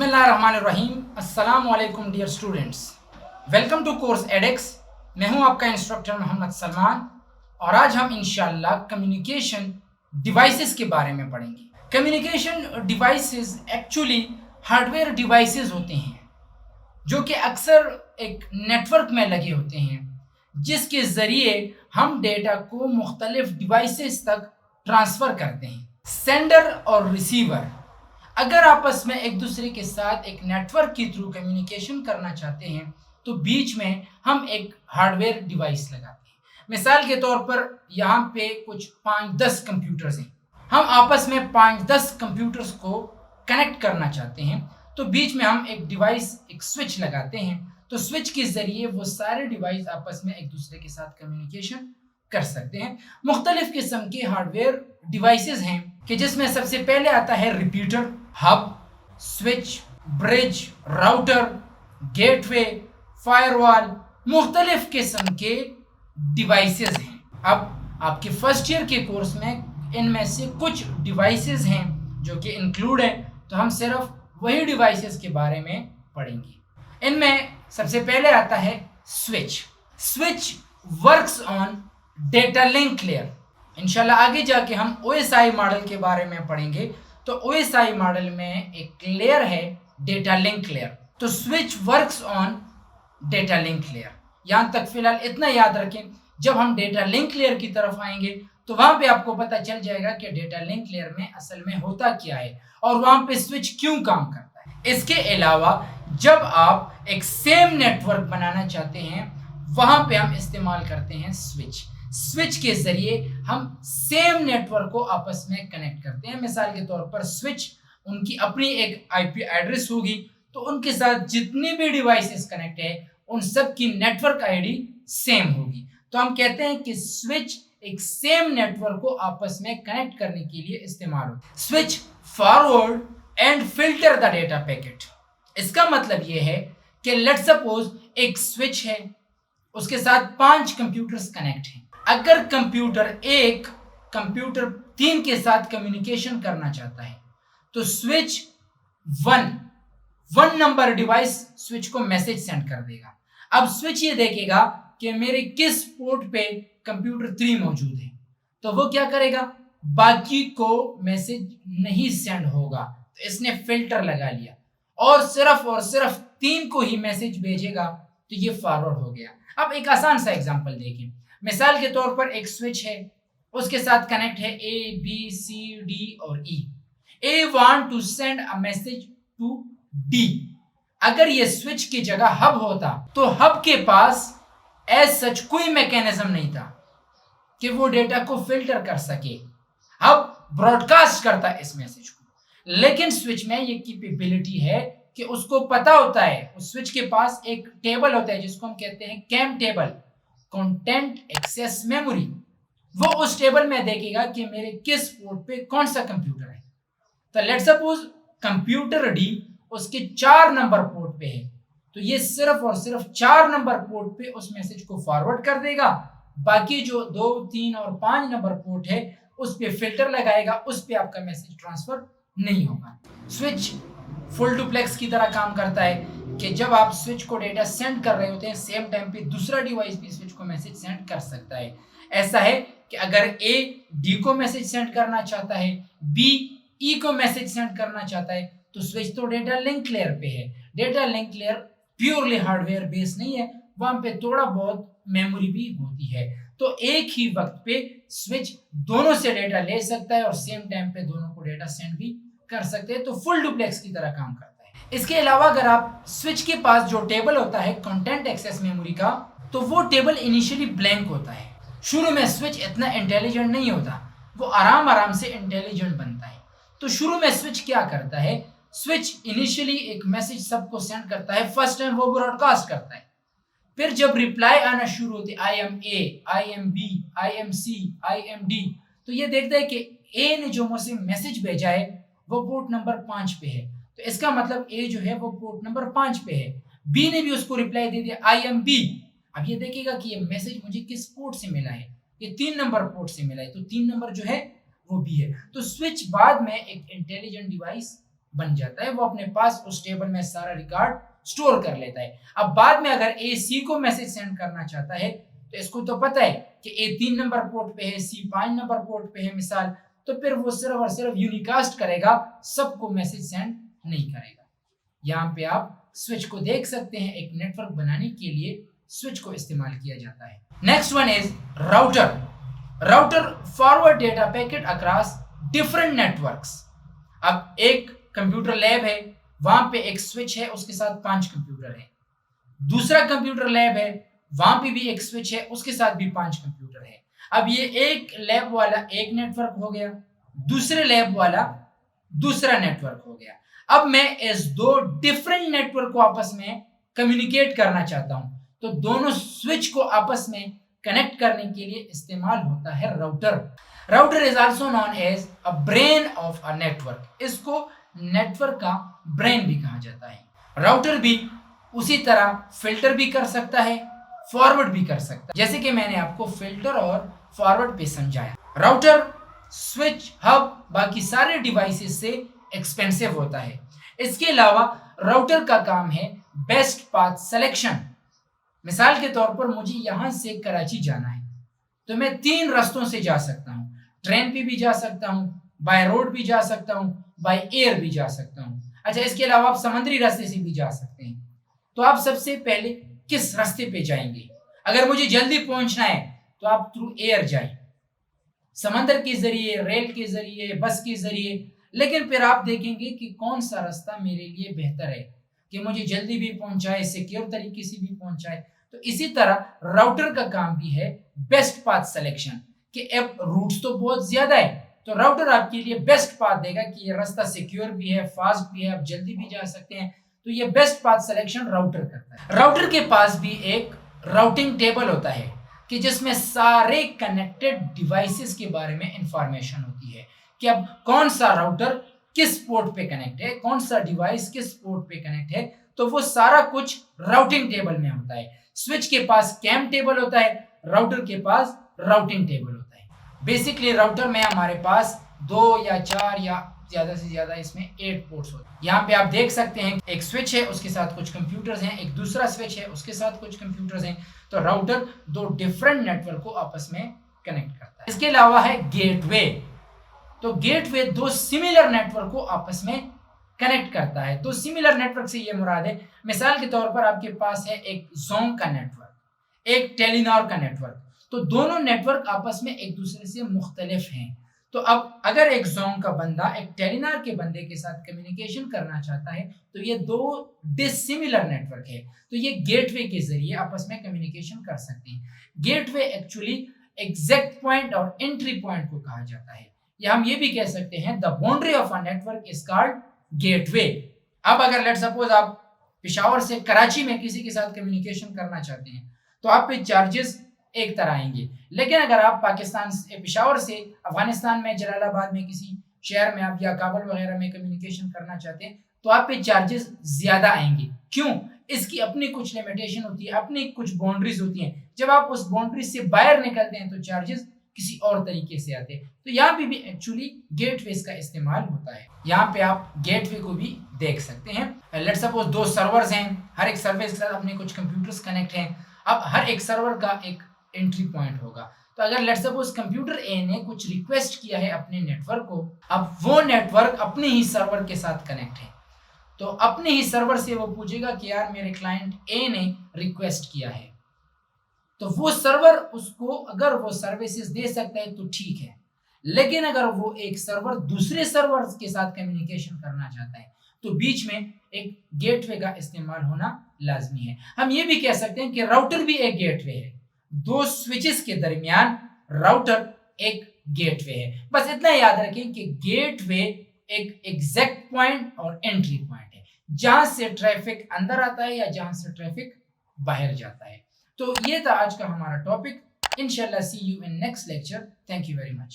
बिस्मिल्लाहिर्रहमानिर्रहीम। अस्सलाम वालेकुम dear students, welcome to course Adex. मैं हूं आपका इंस्ट्रक्टर मोहम्मद सलमान और आज हम इंशाल्लाह कम्युनिकेशन डिवाइसेस के बारे में पढ़ेंगे। Communication devices actually hardware devices होते हैं जो कि अक्सर एक नेटवर्क में लगे होते हैं जिसके ज़रिए हम डेटा को मुख्तलिफ डिवाइसेस तक ट्रांसफ़र करते हैं। सेंडर और रिसीवर अगर आपस में एक दूसरे के साथ एक नेटवर्क के थ्रू कम्युनिकेशन करना चाहते हैं तो बीच में हम एक हार्डवेयर डिवाइस लगाते हैं। मिसाल के तौर पर यहाँ पे कुछ 5-10 कंप्यूटर्स हैं। हम आपस में 5-10 कंप्यूटर्स को कनेक्ट करना चाहते हैं तो बीच में हम एक डिवाइस, एक स्विच लगाते हैं। तो स्विच के ज़रिए वो सारे डिवाइस आपस में एक दूसरे के साथ कम्युनिकेशन कर सकते हैं। मुख्तलिफ किस्म के हार्डवेयर डिवाइसेस हैं कि जिसमें सबसे पहले आता है repeater, hub, switch, bridge, router, gateway, firewall, मुख्तलिफ किस्म के डिवाइसेस हैं। अब आपके फर्स्ट ईयर के कोर्स में इनमें से कुछ डिवाइसेस हैं जो कि इंक्लूड हैं, तो हम सिर्फ वही डिवाइसेस के बारे में पढ़ेंगे। इनमें सबसे पहले आता है switch. Switch works on data link layer. इंशाल्लाह आगे जाके हम OSI मॉडल के बारे में पढ़ेंगे। तो OSI मॉडल में एक लेयर है डेटा लिंक लेयर। तो switch works on data link layer. यहाँ तक फिलहाल इतना याद रखें, जब हम डेटा लिंक लेयर की तरफ आएंगे तो वहाँ पे आपको पता चल जाएगा कि डेटा लिंक लेयर में असल में होता क्या है और वहाँ पे स्विच क्यों काम करता है। इसके अलावा जब आप एक सेम नेटवर्क बनाना चाहते हैं वहाँ पे हम इस्तेमाल करते हैं स्विच। स्विच के जरिए हम सेम नेटवर्क को आपस में कनेक्ट करते हैं। मिसाल के तौर पर स्विच, उनकी अपनी एक IP एड्रेस होगी तो उनके साथ जितने भी डिवाइसेस कनेक्ट है उन सब की नेटवर्क ID सेम होगी। तो हम कहते हैं कि स्विच एक सेम नेटवर्क को आपस में कनेक्ट करने के लिए इस्तेमाल होता है। Switch forward and filter the data packet. इसका मतलब ये है कि लेट सपोज एक स्विच है, उसके साथ 5 कंप्यूटर्स कनेक्ट हैं। अगर कंप्यूटर 1 कंप्यूटर 3 के साथ कम्युनिकेशन करना चाहता है तो स्विच 1 नंबर डिवाइस स्विच को मैसेज सेंड कर देगा। अब स्विच ये देखेगा कि मेरे किस पोर्ट पे कंप्यूटर 3 मौजूद है, तो वो क्या करेगा, बाकी को मैसेज नहीं सेंड होगा। तो इसने फिल्टर लगा लिया और सिर्फ 3 को ही मैसेज भेजेगा, तो ये फॉरवर्ड हो गया। अब एक आसान सा एग्जांपल देखें। मिसाल के तौर पर एक स्विच है, उसके साथ कनेक्ट है A, B, C, D और E। A want to send a message to D। अगर ये स्विच की जगह हब होता तो हब के पास एज सच कोई मैकेनिज्म नहीं था कि वो डेटा को फिल्टर कर सके। हब ब्रॉडकास्ट करता इस मैसेज को, लेकिन स्विच में ये कैपेबिलिटी है कि उसको पता होता है, उस स्विच के पास एक टेबल होता है जिसको हम कहते हैं CAM table, content access memory. वो उस टेबल में देखेगा कि मेरे किस पोर्ट पे कौन सा कंप्यूटर है। तो लेट सपोज कंप्यूटर D उसके 4 नंबर पोर्ट पे है, तो ये सिर्फ और सिर्फ 4 नंबर पोर्ट पे उस मैसेज को फॉरवर्ड कर देगा। बाकी जो 2, 3 और 5 नंबर पोर्ट है उस पे फिल्टर लगाएगा, उस पे आपका मैसेज ट्रांसफर नहीं होगा। स्विच फुल डुप्लेक्स की तरह काम करता है कि जब आप स्विच को डेटा सेंड कर रहे होते हैं, सेम टाइम पे दूसरा डिवाइस भी स्विच को मैसेज सेंड कर सकता है। ऐसा है कि अगर A D को मैसेज सेंड करना चाहता है, B E को मैसेज सेंड करना चाहता है, तो स्विच तो डेटा लिंक लेयर पे है। Data link layer purely hardware based नहीं है, वहां पे थोड़ा बहुत मेमोरी भी होती है। तो एक ही वक्त पे स्विच दोनों से डेटा ले सकता है और सेम टाइम पे दोनों को डेटा सेंड भी कर सकते हैं। तो फुल डुप्लेक्स की तरह काम करता है। इसके अलावा अगर आप स्विच के पास जो टेबल होता है कंटेंट एक्सेस मेमोरी का, तो वो टेबल इनिशियली ब्लैंक होता है। शुरू में स्विच इतना इंटेलिजेंट नहीं होता, वो आराम से इंटेलिजेंट बनता है। तो शुरू में स्विच क्या करता है, स्विच इनिशियली एक मैसेज सबको सेंड करता है, फर्स्ट टाइम वो ब्रॉडकास्ट करता है। फिर जब रिप्लाई आना शुरू होती है, I am A, I am B, I am C, I am D, तो ये देखता है कि A ने जो मुझसे मैसेज भेजा है वो पोर्ट नंबर 5 पे है, तो इसका मतलब A जो है वो पोर्ट नंबर 5 पे है। B ने भी उसको रिप्लाई दे दिया I am B। अब ये देखेगा कि ये मैसेज मुझे किस पोर्ट से मिला है, ये 3 नंबर पोर्ट से मिला है, तो 3 नंबर जो है वो B है। तो स्विच बाद में एक इंटेलिजेंट डिवाइस बन जाता है, वो अपने पास उस टेबल में सारा रिकॉर्ड स्टोर कर लेता है। अब बाद में अगर ए सी को मैसेज सेंड करना चाहता है तो इसको तो पता है कि ए 3 नंबर पोर्ट पे है, सी 5 नंबर पोर्ट पे है मिसाल, तो फिर वो सिर्फ और सिर्फ यूनिकास्ट करेगा, सबको मैसेज सेंड नहीं करेगा। यहाँ पे आप स्विच को देख सकते हैं, एक नेटवर्क बनाने के लिए स्विच को इस्तेमाल किया जाता है। Next one is router. Router forward data packet across different networks. अब एक कंप्यूटर लैब है, वहां पे एक स्विच है, उसके साथ 5 कंप्यूटर है। दूसरा कंप्यूटर लैब है, वहां पे भी एक स्विच है, उसके साथ भी 5 कंप्यूटर है। अब ये एक लैब वाला एक नेटवर्क हो गया, दूसरे लैब वाला दूसरा नेटवर्क हो गया। अब मैं इस 2 डिफरेंट नेटवर्क को आपस में कम्युनिकेट करना चाहता हूं, तो दोनों स्विच को आपस में कनेक्ट करने के लिए इस्तेमाल होता है router. Router is also known as a brain of a network. इसको नेटवर्क का ब्रेन भी कहा जाता है। राउटर भी उसी तरह फिल्टर भी कर सकता है, फॉरवर्ड भी कर सकता है, जैसे कि मैंने आपको फिल्टर और फॉरवर्ड पे समझाया। राउटर, स्विच, हब बाकी सारे डिवाइसेस से एक्सपेंसिव होता है। इसके अलावा राउटर का काम है बेस्ट पाथ सिलेक्शन। मिसाल के तौर पर मुझे यहां से कराची जाना है, तो मैं 3 रास्तों से जा सकता हूं। ट्रेन पे भी जा सकता हूं, बाय रोड भी जा सकता हूं, बाय एयर भी जा सकता हूं। अच्छा, इसके अलावा आप समुद्री रास्ते से भी जा सकते हैं। तो आप सबसे पहले किस रास्ते पे जाएंगे? अगर मुझे जल्दी पहुंचना है तो आप थ्रू एयर जाएं, समंदर के जरिए, रेल के जरिए, बस के जरिए। लेकिन फिर आप देखेंगे कि कौन सा रास्ता मेरे लिए बेहतर है कि मुझे जल्दी भी पहुंचाए, सिक्योर तरीके से भी पहुंचाए। तो इसी तरह राउटर का काम भी है बेस्ट पाथ सिलेक्शन, कि अब रूट्स तो बहुत ज्यादा है, तो राउटर आपके लिए बेस्ट पाथ देगा कि ये रास्ता सिक्योर भी है, फास्ट भी है, आप जल्दी भी जा सकते हैं। तो ये बेस्ट पाथ सिलेक्शन राउटर करता है। राउटर के पास भी एक राउटिंग टेबल होता है कि जिसमें सारे कनेक्टेड डिवाइसेस के बारे में इंफॉर्मेशन होती है कि अब कौन सा राउटर किस पोर्ट पे कनेक्ट है, कौन सा डिवाइस किस पोर्ट पे कनेक्ट है, तो वो सारा कुछ राउटिंग टेबल में होता है। स्विच के पास कैम टेबल होता है, राउटर के पास राउटिंग टेबल होता है। बेसिकली राउटर में हमारे पास 2 या 4 या ज्यादा से ज्यादा इसमें 8 पोर्ट्स होते हैं। यहाँ पे आप देख सकते हैं एक स्विच है, उसके साथ कुछ कंप्यूटर्स हैं, एक दूसरा स्विच है, उसके साथ कुछ कंप्यूटर्स हैं। तो राउटर 2 डिफरेंट नेटवर्क को आपस में कनेक्ट करता है। इसके अलावा है गेटवे। तो गेटवे 2 सिमिलर नेटवर्क को आपस में कनेक्ट करता है। तो सिमिलर नेटवर्क से ये मुराद है, मिसाल के तौर पर आपके पास है एक जोंग का नेटवर्क, एक टेलीनॉर का नेटवर्क। तो दोनों नेटवर्क आपस में एक दूसरे से मुख्तलिफ हैं। तो अब अगर एक जोंग का बंदा एक टेलीनॉर के बंदे के साथ कम्युनिकेशन करना चाहता है, तो ये 2 डिसिमिलर नेटवर्क है, तो ये गेटवे के जरिए आपस में कम्युनिकेशन कर सकते हैं। गेटवे एक्चुअली एग्जैक्ट पॉइंट और एंट्री पॉइंट को कहा जाता है, या हम ये भी कह सकते हैं the boundary of a network is called gateway. अब अगर लेट्स सपोज आप पेशावर से कराची में किसी के साथ कम्युनिकेशन करना चाहते हैं, तो आप पे चार्जेस एक तरह आएंगे। लेकिन अगर आप पाकिस्तान से, पेशावर से अफगानिस्तान में जलालाबाद में किसी शहर में आप या काबुल वगैरह में कम्युनिकेशन करना चाहते हैं, तो आप पे चार्जेस ज्यादा आएंगे। क्यों? इसकी अपनी कुछ लिमिटेशन होती है, अपनी कुछ बाउंड्रीज होती हैं। जब आप उस बाउंड्री से बाहर निकलते हैं तो चार्जेस किसी और तरीके से आते हैं। तो यहाँ पे भी एक्चुअली गेटवे का इस्तेमाल होता है। यहाँ पे आप गेटवे को भी देख सकते हैं। लेट्स सपोज 2 सर्वर्स हैं, हर एक सर्वर के साथ अपने कुछ कंप्यूटर्स कनेक्ट हैं। अब हर एक सर्वर का एक एंट्री पॉइंट होगा। तो अगर लेट्स सपोज कंप्यूटर ए ने कुछ रिक्वेस्ट किया है अपने नेटवर्क को, अब वो नेटवर्क अपने ही सर्वर के साथ कनेक्ट है, तो अपने ही सर्वर से वो पूछेगा कि यार मेरे क्लाइंट ए ने रिक्वेस्ट किया है, तो वो सर्वर उसको अगर वो सर्विसेज दे सकता है तो ठीक है। लेकिन अगर वो एक सर्वर दूसरे सर्वर के साथ कम्युनिकेशन करना चाहता है, तो बीच में एक गेटवे का इस्तेमाल होना लाजमी है। हम ये भी कह सकते हैं कि राउटर भी एक गेटवे है। 2 स्विचेस के दरमियान राउटर एक गेटवे है। बस इतना याद रखें कि गेटवे एक एग्जैक्ट पॉइंट और एंट्री पॉइंट है, जहां से ट्रैफिक अंदर आता है या जहां से ट्रैफिक बाहर जाता है। तो ये था आज का हमारा टॉपिक। इंशाल्लाह see you in next lecture. Thank you very much.